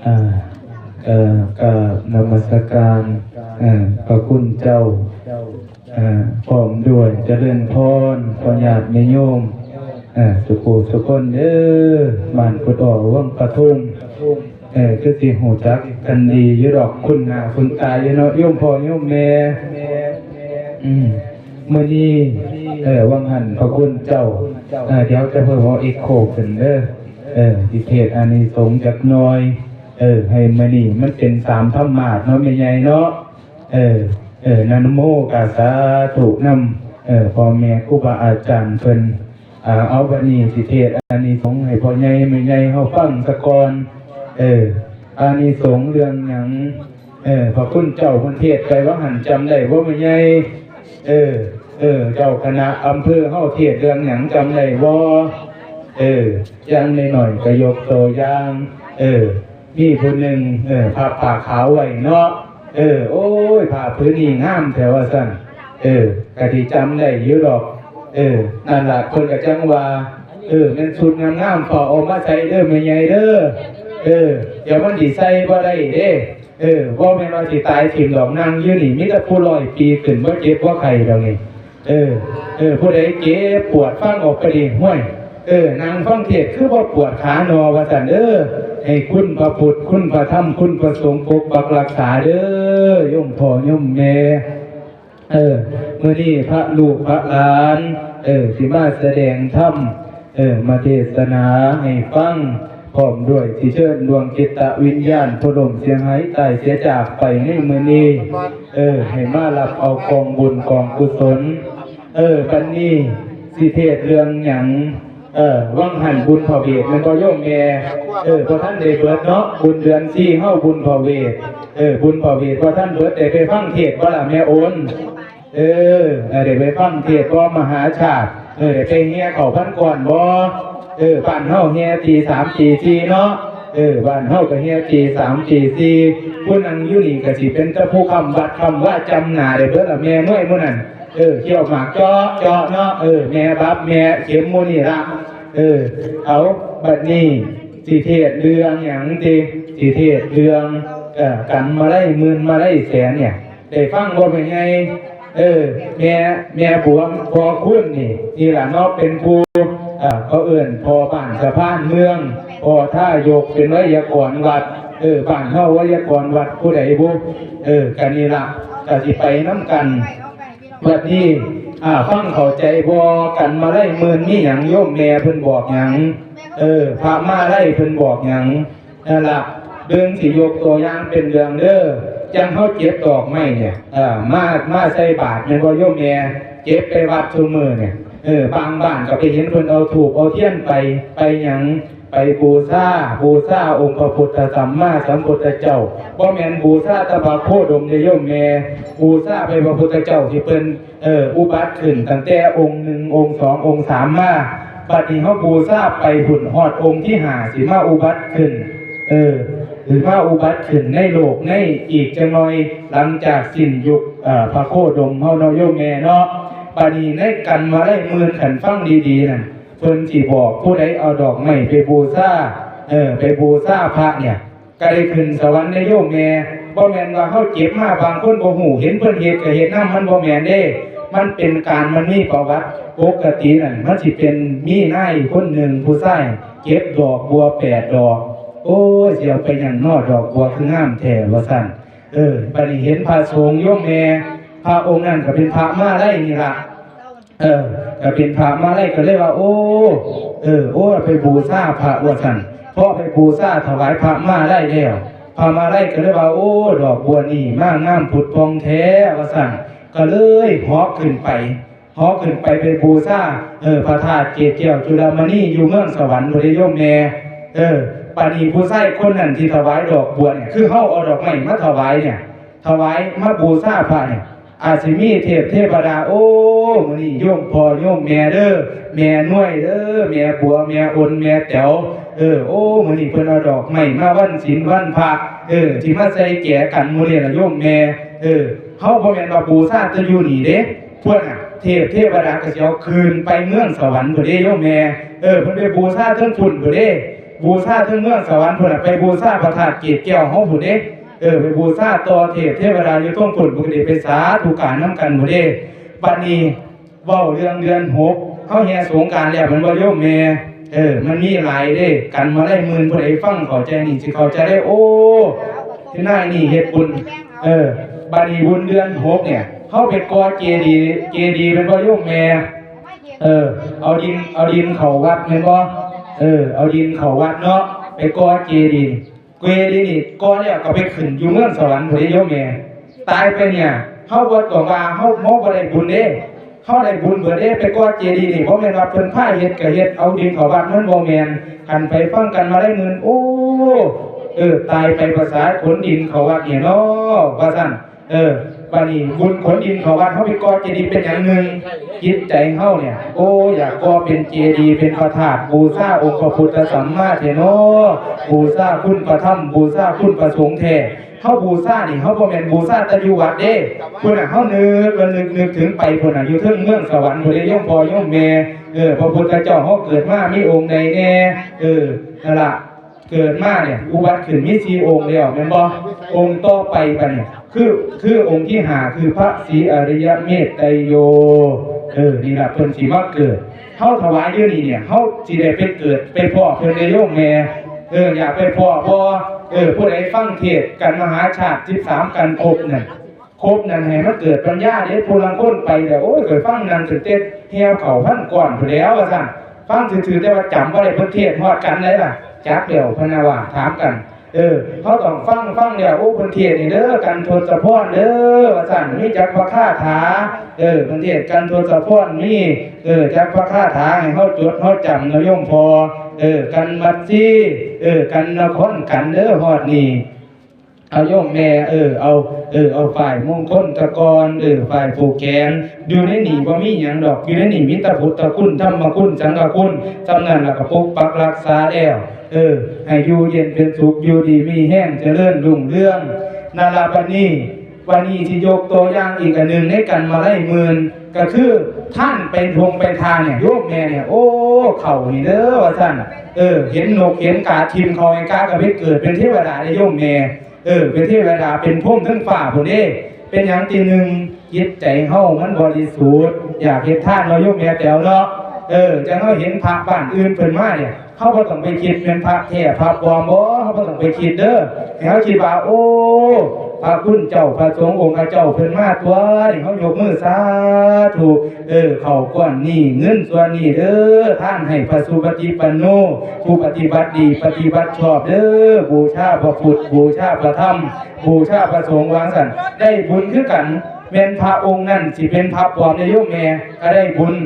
อ่าก็นมัสการพระคุณเจ้าพร้อมด้วยเจริญพรพญาติโยมสุขุสุคนเด้อบ้านกุดอ่อวังปทุมคือสิหูจักกันดีอยู่ดอกคุณหน้าคุณตาอยู่เนาะโยมพ่อโยมแม่มื้อนี้วังหันพระคุณเจ้าเดี๋ยวจะเพิ่มอีกโคขึ้นเด้อดิเทศอานิสงส์จักหน่อยให้มื้อนี้มันเป็น3ธรรมาสเนาะแม่ใหญ่เนาะนะโมกัสสะธุนำพ่อแม่ครูบาอาจารย์เพิ่นเอาบัดนี้สิเทศอานิสงส์ให้พ่อใหญ่แม่ใหญ่เฮาฟังซะก่อนอานิสงส์เรื่องหยังพระคุณเจ้าเพิ่นเทศไปว่าหันจำได้บ่แม่ใหญ่เจ้าคณะอำเภอเฮาเทศเรื่องหยังจำได้บ่อย่างน้อยๆก็ยกตัวอย่างมีผู้หนึ่งผ้าป่าขาวไว้เนาะโอ้ยผ้าพื้นนี่งามแถวว่าซั่นกะที่จำได้อยู่ดอกนั่นล่ะคนก็จังว่าแม่นชุดงามๆพอเอามาใส่เด้อแม่ใหญ่เด้อเดี๋ยวมันสิใส่บ่ได้เด้บ่แม่นว่าสิตายถิ่มดอกนางอยู่นี่มีแต่ผู้100 ปีขึ้นบ่เจ็บบ่ไข้ดอกนี่ผู้ใดเจ็บปวดฟังออกไปดิห้วยนางฟังเทศคือบ่ปวดขาหนอว่าซั่นให้คุณพระพุทธคุณพระธรรมคุณพระสงฆ์ปกปักรักษาเด้อโยมพ่อโยมแม่มื้อนี้พระลูกพระหลานสิมาแสดงธรรมมาเทศนาให้ฟังพร้อมด้วยสิเชิญดวงจิตวิญญาณทุรมเสียงหายตายเสียจากไปในมื้อนี้ให้มารับเอากองบุญกองกุศลบัดนี้สิเทศเรื่องหยังวังหันบุญพระเวทมันก็โยมแม่พอท่านได้เบิดเนาะบุญเดือน4เฮาบุญพระเวทบุญพระเวทพอท่านเบิดได้ไปฟังเทศบ่ล่ะแม่โอนได้ไปฟังเทศบ่มหาชาติได้ไปเฮียเข้าพันก่อนบ่บ้านเฮาเฮียตี3ตี4เนาะบ้านเฮาก็เฮียตี3ตี4ผู้นั้นอยู่นี่ก็สิเป็นเจ้าผู้คำบัดคำว่าจำหน้าได้เบิดล่ะแม่น้อยมื้อนั้นเกี่ยวหมากเจาะเนาะแม่บับแม่เข็มโมนี่ละเอาบัดนี้สิเทศเรื่องหยังสิเทศเรื่องกันมาได้หมื่นมาได้แสนเนี่ยได้ฟังบ่เป็นไงแม่บัวพอคุณนี่ล่ะเนาะเป็นผู้เขาเอิ้นพอบ้านสะพานเมืองพอท่ายกเป็นไวยากรวัดบ้านเฮาไวยากรวัดผู้ใดบ่กันนี่ล่ะก็สิไปนำกันบัดนี้ฟังเข้าใจบ่กันมาได้หมื่นมีหยังโยมแม่เพิ่นบอกหยังพระมาได้เพิ่นบอกหยังนั่นล่ะเรื่องสิยกตัวอย่างเป็นเรื่องจังเฮาเจ็บดอกไม้เนี่ยมาใส่บาตรแม่นบ่โยมแม่เจ็บไปวัดซุมื้อเนี่ยบางบ้านก็ไปเห็นเพิ่นเอาธูปเอาเทียนไปหยังไปบูชาองค์พระพุทธสัมมาสัมพุทธเจ้าบ่แม่นบูชาตะบะโคดมโยมแม่บูชาไปพระพุทธเจ้าที่เพิ่นอุบัติขึ้นตั้งแต่องค์1องค์2องค์3มาบัดนี้เฮาบูชาไปหุ่นฮอดองค์ที่5สิมาอุบัติขึ้นหรือว่าอุบัติขึ้นในโลกในอีกจังหน่อยหลังจากสิ้นยุคพระโคดมเฮาเนาะโยมแม่เนาะบัดนี้ในกันมาได้หมื่นขันฟังดีๆนั่นเพิ่นสิบอกผู้ใดเอาดอกไม้ไปบูชาไปบูชาพระเนี่ยก็ได้ขึ้นสวรรค์ในโยมแม่บ่แม่นว่าเฮาเจ็บมาบางคนบ่ฮู้เห็นเพิ่นเฮ็ดก็เฮ็ดนำมันบ่แม่นเด้มันเป็นการมันมีประวัติปกตินั่นมันสิเป็นมีนายคนหนึ่งผู้ชายเก็บดอกบัว8ดอกโอ้ยสิเอาไปหยังน้อดอกบัวคืองามแท้ว่าซั่นบัดนี้เห็นพระสงฆ์โยมแม่พระองค์นั้นก็เป็นพระมาไล่นี่ล่ะก็เป็นพระมาไล่ก็เลยว่าโอ้ไปบูชาพระว่าซั่นเพราะไปบูชาถวายพระมาไล่แล้วพระมาไล่ก็เลยว่าโอ้ดอกบัวนี่มางามผุดพองแท้ว่าซั่นก็เลยเหาะขึ้นไปเป็นบูชาพระธาตุเกศแก้วจุฬามณีอยู่เมืองสวรรค์บ่ได้โยมแม่ปานนี้ผู้ชายคนนั้นที่ถวายดอกบัวเนี่ยคือเฮาเอาดอกไม้มาถวายเนี่ยถวายมาบูชาพระเนี่ยอาจสิมีเทพดาโอ้มื้อนี้โยมพ่อโยมแม่เด้อแม่น้อยเด้อแม่บัวแม่อ่อนแม่แต๋วโอ้มื้อนี้เพิ่นเอาดอกไม้มาวันศีลวันพระที่มาใส่แก่กันมื้อนี้ล่ะโยมแม่เฮาบ่แม่นว่าบูชาแต่อยู่นี่เด้พวกน่ะเทวดาก็สิเอาคืนไปเมืองสวรรค์พุ่นเด้โยมแม่เพิ่นไปบูชาเทิงพุ่นพุ่นเด้ บูชาถึงเมืองสวรรค์พุ่นน่ะไปบูชาพระธาตุเกศแก้วเฮาพุ่นเด้ไปบูชาต่อเทวดาอยู่ตรงพุ่นปกติไปสาธุการนำกันพุ่นเด้บัดนี้เว้าเรื่องเดือน6เฮาแห่สงกรานต์แล้วมันบ่โยมแม่มันมีหลายเด้กันมาได้หมื่นผู้ใดฟังเข้าใจนี่สิเข้าใจได้โอ้ที่นายนี่เฮ็ดบุญบัดนี้บุญเดือน6เนี่ยเฮาไปก่อเจดีย์เป็นบ่โยมแม่เอาดินเข้าวัดแม่นบ่เอาดินเข้าวัดเนาะไปก่อเจดีย์นี่ก่อแล้วก็ไปขึ้นอยู่เมืองสวรรค์ผู้ใดโยมแม่ตายไปเนี่ยเฮาบ่ต้องว่าเฮาบ่ได้บุญเด้เฮาได้บุญเบิดเด้ไปก่อเจดีย์นี่บ่แม่นว่าเพิ่นพาเฮ็ดก็เฮ็ดเอาดินเข้าวัดมันบ่แม่นคันไปฟังกันมาได้หมื่นโอ้ตายไปภาษาขนดินเข้าวัดเนี่ยเนาะว่าซั่นบัดนี้บุญขนดินเข้าวัดเฮาไปก่อเจดีย์เป็นอย่างหนึ่งจิตใจเฮาเนี่ยโอ้อยากก่อเป็นเจดีย์เป็นพระธาตุบูชาองค์พระพุทธสัมมาเถโนบูชาคุณพระธรรมบูชาคุณพระสงฆ์แท้เฮาบูชานี่เฮาบ่แม่นบูชาแต่อยู่วัดเด้พุ่นน่ะเฮานึกถึงไปพุ่นน่ะอยู่เทิงเมืองสวรรค์พุ่นได้โยมพ่อโยมแม่พระพุทธเจ้าเฮาเกิดมามีองค์ใดแน่นั่นล่ะเกิดมาเนี่ยอุบัติขึ้นมี4องค์แล้วแม่นบ่องค์ต่อไปบัดนี้คือองค์ที่5คือพระศรีอริยเมตไตรโยนี่ล่ะเพิ่นสิมาเกิดเฮาถวายอยู่นี่เนี่ยเฮาสิได้ไปเกิดไปพ่อเพิ่นได้โยมแม่อยากไปพ่อผู้ใดฟังเทศกันมหาชาติ13กันครบนั่นให้มันเกิดปัญญาเด้ผู้ลางคนไปแล้วโอ้ยเคยฟังนั่นจนเต็ดเหี่ยวเข้าพันก่อนพุ่นแล้วว่าซั่นฟังซื่อๆแต่ว่าจำบ่ได้เพิ่นเทศฮอดกันได้ล่ะจักแล้วพะนะว่าถามกันเขาต้องฟังแล้วโอ้เพิ่นเทศนี่เด้อกันทศพรเด้อว่าซั่นมีจักพระคาถาเพิ่นเทศกันทศพรมีจักพระคาถาให้เฮาจดเฮาจำเนาะโยมพอกันมัดซี่กันนครกันเด้อฮอดนี่เอาโยมแม่เอาฝ่ายมงคลตะกอนฝ่ายผูกแขนอยู่ในนี่บ่มีหยังดอกอยู่ในนี่มีแต่พุทธคุณธรรมคุณสังฆคุณสำนั้นล่ะก็ปกปักรักษาแล้วให้อยู่เย็นเป็นสุขอยู่ดีมีแห้งเจริญรุ่งเรืองนั่นล่ะวันนี้ที่ยกตัวอย่างอีกอันนึงในกันมาไล่หมื่นก็คือท่านไปทางเนี่ยโยมแม่เนี่ยโอ้เข้านี่เด้อว่าซั่นเห็นนกเห็นกาทิมเขาให้กาก็ไปเกิดเป็นเทวดาได้โยมแม่เป็นเทวดาเป็นพรหมทั้งฟ้าพุ่นเด้เป็นหยังตีหนึ่งจิตใจเฮามันบริสุทธิ์อยากเฮ็ดทานเนาะโยมแม่แต๋วเนาะจังเฮาเห็นพระบ้านอื่นเพิ่นมาเนี่ยเฮาบ่ต้องไปคิดเป็นพระแท้พระปลอมบ่เฮาบ่ต้องไปคิดเด้อให้เฮาคิดว่าโอ้พระคุณเจ้าพระสงฆ์องค์เจ้าเพิ่นมาตัวนี่เฮายกมือสาธุเข้าก้อนนี้เงินส่วนนี้เด้อท่านให้พระสุปฏิปันโนผู้ปฏิบัติดีปฏิบัติชอบเด้อบูชาพระพุทธบูชาพระธรรมบูชาพระสงฆ์วางซั่นได้บุญคือกันแม่นพระองค์นั้นสิเป็นพระปลอมในโยมแม่ก็ได้บุญ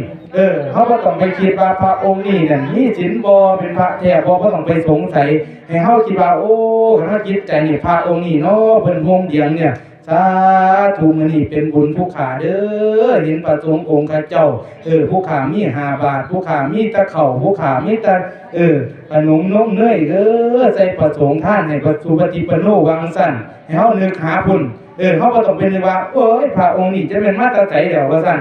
เขาก็ต้องไปคิดว่าพระองค์นี้นั่นมีศีลบ่เป็นพระแท้บ่ก็ต้องไปสงสัยให้เฮาคิดว่าโอ้ถ้าจิตใจนี่พระองค์นี้เนาะเพิ่นห่มเดียงเนี่ยสาธุมื้อนี้เป็นบุญผู้ขาเด้อเห็นพระสงฆ์องค์ข้าเจ้าผู้ขามี5บาทผู้ขามีตะเข่าผู้ขามีตะขนมนมเนยเด้อใส่ประสงค์ท่านให้พระสุปฏิปันโนวางซั่นให้เฮานึกหาพุ่นเขาก็ต้องเป็นว่าโอ้ยพระองค์นี่จะเป็นมาตราไสเดี๋ยวว่าซั่น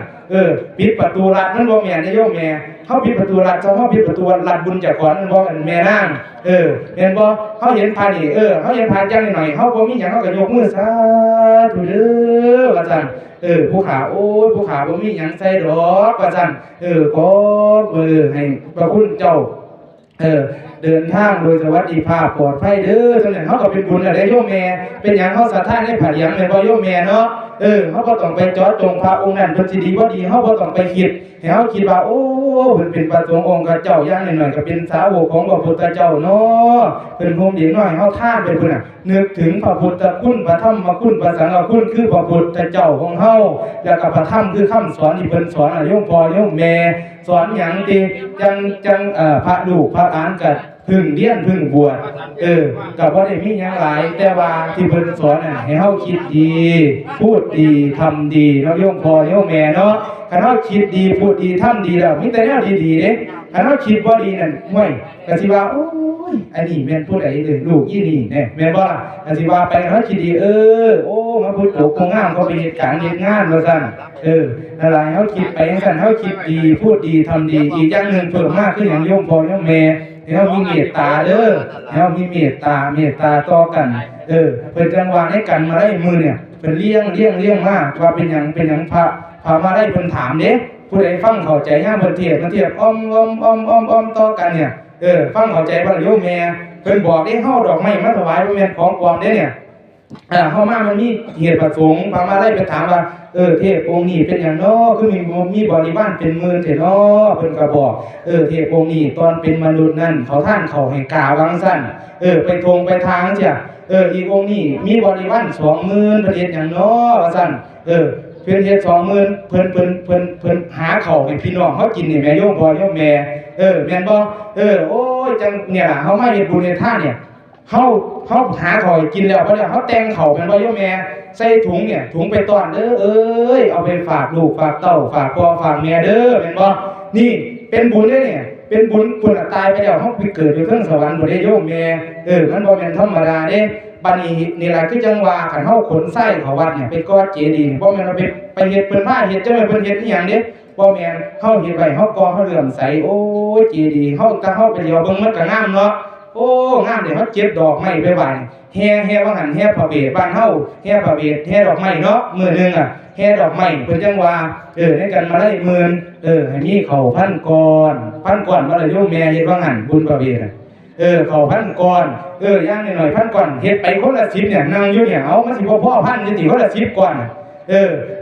ปิดประตูรัดมันบ่แม่นโยมแม่เฮาปิดประตูรัดเฮาปิดประตูรัดบุญจากขวัญมันบ่กันแม่นางเห็นบ่เฮาเห็นพระนี่เฮาเห็นพระจังหน่อยเฮาบ่มีหยังเฮาก็ยกมือสาธุเด้อว่าซั่นผู้ขาโอ้ยผู้ขาบ่มีหยังใส่ดอกว่าซั่นขอให้พระคุณเจ้าเดินทางโดยสวัสดิภาพปลอดภัยเด้อจังนั้นเฮาก็เป็นบุญอะไรโยมแม่เป็นหยังเฮาศรัทธาในพระเหลียงแม่นบ่โยมแม่เนาะเฮาบ่ต้องไปเจาะจงพระองค์นั้นเพิ่นสิดีบ่ดีเฮาบ่ต้องไปคิดให้เฮาคิดว่าโอ้เพิ่นเป็นพระสงฆ์องค์เจ้าอย่างน้อยๆก็เป็นสาวกของพระพุทธเจ้าเนาะเพิ่นห่มเดียงน้อยเฮาทานไปพุ่นน่ะนึกถึงพระพุทธคุณพระธรรมคุณพระสังฆคุณคือพระพุทธเจ้าของเฮาแล้วก็พระธรรมคือคำสอนที่เพิ่นสอนโยมพ่อโยมแม่สอนหยังติจังพระลูกพระหลานก็พึ่งเรียนพึ่งบวชก็บ่ได้มีหยังหลายแต่ว่าที่เพิ่นสอนน่ะให้เฮาคิดดีพูดดีทำดีเนาะโยมพ่อโยมแม่เนาะคันเฮาคิดดีพูดดีทำดีแล้วมีแต่แนวดีๆเด้คันเฮาคิดบ่ดีนั่นห่วยก็สิว่าโอ้ยอันนี้แม่นผู้ใดเด้อลูกอีนี่แน่แม่นบ่ล่ะก็สิว่าไปเฮาคิดดีโอ้มาพูดโตคงงามเขาไปเฮ็ดการเฮ็ดงานว่าซั่นนั่นล่ะเฮาคิดไปจังซั่นเฮาคิดดีพูดดีทำดีอีกอย่างนึงเพิ่มมากคือหยังโยมพ่อโยมแม่ ให้เฮามีเมตตาเด้อให้เฮามีเมตตาต่อกันเพิ่นจังว่าในกันมาได้มือเนี่ยเพิ่นเลี้ยงมาว่าเป็นหยังพระมาได้เพิ่นถามเด้ผู้ใดฟังเข้าใจยามเพิ่นเทศอ้อมต่อกันเนี่ยฟังเข้าใจบ่ล่ะโยมแม่เพิ่นบอกได้เฮาดอกไม้มาถวายบ่แม่นของปลอมเด้เนี่ยเฮามามันมีเหตุประสงค์พระมาได้ไปถามว่าเทพองค์นี้เป็นหยังน้อคือมีบริวารเป็นหมื่นแท้น้อเพิ่นก็บอกเทพองค์นี้ตอนเป็นมนุษย์นั้นเขาท่านเขาให้กาวางซั่นไปทงไปทางเสียอีกองค์นี้มีบริวาร 20,000 ประเทศหยังน้อว่าซั่นเพิ่นเฮ็ด 20,000 เพิ่นหาข้าวให้พี่น้องเฮากินนี่แม่โยมพ่อโยมแม่แม่นบ่โอ้ยจังเนี่ยล่ะเฮามาเฮ็ดบุญเฮ็ดทานเนี่ยเฮาหาข้าวให้กินแล้วบ่ได้เฮาแต่งข้าวแม่นบ่โยมแม่ใส่ถุงเนี่ยถุงไปต้อนเอาไปฝากลูกฝากเต้าฝากพ่อฝากแม่เด้อแม่นบ่นี่เป็นบุญเด้อเนี่ยเป็นบุญพุ่นตายไปแล้วเฮาไปเกิดอยู่เทิงสวรรค์บ่ได้โยมแม่มันบ่แม่นธรรมดาเด้บัดนี้นี่ล่ะคือจังว่าคันเฮาขนไส้เข้าวัดเนี่ยไปก่อเจดีย์บ่แม่นว่าไปเฮ็ดเพิ่นพาเฮ็ดจังได๋เพิ่นเฮ็ดอีหยังเด้บ่แม่นเฮาเฮ็ดไว้เฮาก่อเฮาเลื่อมใสโอ้ยเจดีย์เฮาถ้าเฮาไปเลี้ยวเบิ่งมันก็งามเนาะโอ้งามเด้เฮาเก็บดอกไม้ไปไหว้แห่ว่าหั่นแห่พระเวทบ้านเฮาแห่พระเวทแห่ดอกไม้เนาะมื้อนึงแห่ดอกไม้เพิ่นจังว่าให้กันมาได้หมื่นให้มีข้าวพันก้อนบ่ล่ะโยมแม่เฮ็ดว่าหั่นบุญพระเวทข้าวพันก้อนอย่างน้อยๆพันก้อนเฮ็ดไปคนละ10เนี่ยนั่งอยู่เนี่ยเอามันสิบ่พอพันจังซี่คนละ10ก้อน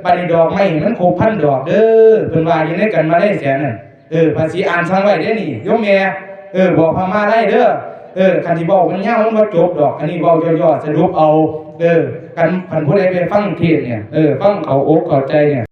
บัดนี้ดอกไม้มันครบพันดอกเด้อเพิ่นว่าอยู่ในกันมาได้แสนนั่นภาษีอ่านสั่งไว้เด้นี่โยมแม่บอกพามาได้เด้อคันที่บอกมันยาวมันบ่จบดอกอันนี้เว้าย่อๆสรุปเอากันผู้ใดไปฟังเทศน์เนี่ยฟังเข้าอกเข้าใจเนี่ย